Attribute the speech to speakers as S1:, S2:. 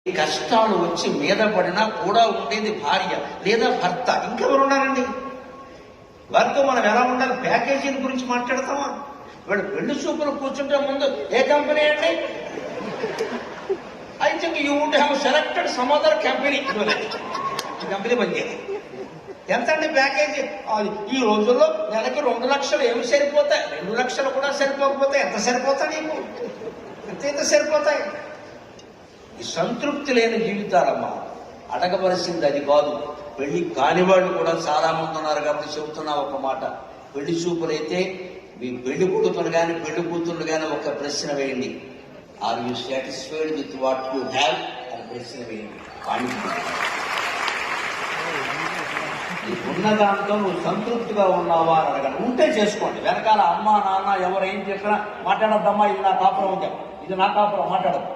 S1: కష్టాలు వచ్చి మీద పడినా కూడా ఉండేది భార్య లేదా భర్త. ఇంకెవరు ఉన్నారండి? వారితో మనం ఎలా ఉండాలి? ప్యాకేజీల గురించి మాట్లాడతామా? వాళ్ళు పెళ్లి చూపులు కూర్చుంటే ముందు ఏ కంపెనీ అండి? I think you would have selected some other company. ఈ కంపెనీ పనిచేయాలి. ఎంత అండి ప్యాకేజీ? ఈ రోజుల్లో నెలకి 2 లక్షలు ఏమి సరిపోతాయి? 2 లక్షలు కూడా సరిపోకపోతే ఎంత సరిపోతాయి? నీకు ఎంత సరిపోతాయి? ఈ సంతృప్తి లేని జీవితాలమ్మా. అడగవలసింది అది కాదు. పెళ్లి కానివాళ్ళు కూడా చాలా మంది ఉన్నారు కాబట్టి చెబుతున్నా ఒక మాట. పెళ్లి చూపులైతే మీ పెళ్లి కొడుకులు కానీ పెళ్లి కూతుళ్ళు కానీ ఒక ప్రశ్న వేయండి. Are you satisfied with what you have అని ప్రశ్న వేయండి. ఉన్న దాంతో నువ్వు సంతృప్తిగా ఉన్నావా అని అడగండి. ఉంటే చేసుకోండి. వెనకాల అమ్మ నాన్న ఎవరు ఏం చెప్పినా మాట్లాడద్దమ్మా, ఇది నా కాపురం ఉంది, ఇది నా కాపురం మాట్లాడదు.